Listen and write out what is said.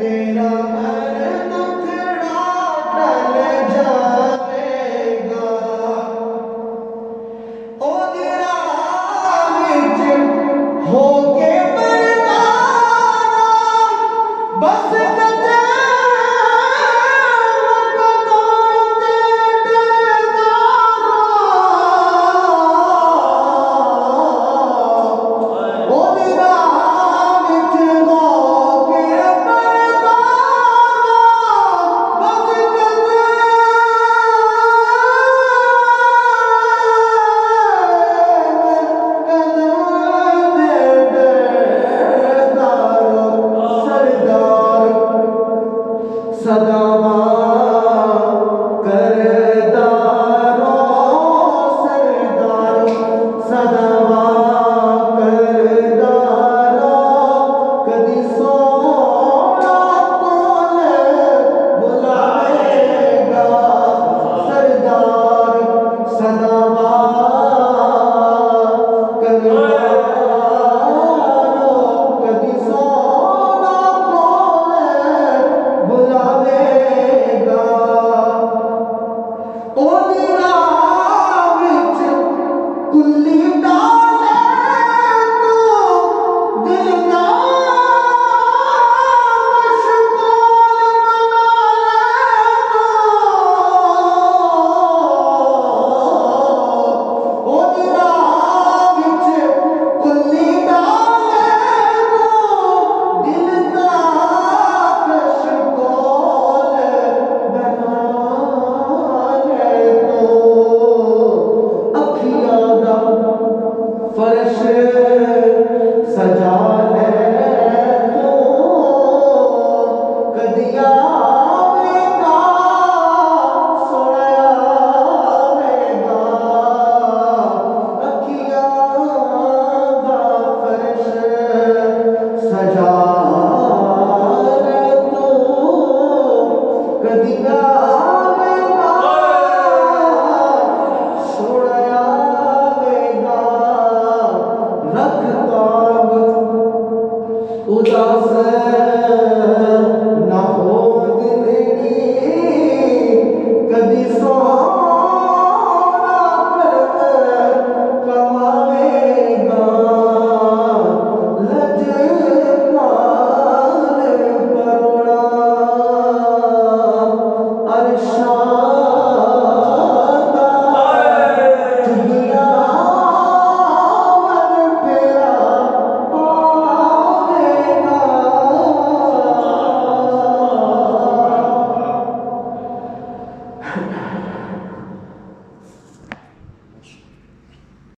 तेरा हर दुखड़ा टल जाएगा। ओ दिला विच होके मरदाना बस कदे सदावा करदारो सरदारो सदावा करदारो कदी सोना कोले बुलाएगा सरदार सदावा करदारो कदी सोना कोले बुलावेगा। ओ दिला विच कुल्ली डाले तू दिल दा मशगूल बना ले तू। ओ दिला विच कुल्ली डाले तू दिल दा मशगूल बना ले तू। अखियां दा फर्श सजा ले तू कदी आवेगा सोहणा आवेगा। अखियां दा फर्श सजा ले तू कदी आवेगा सोहणा आवेगा। रख ताब उदास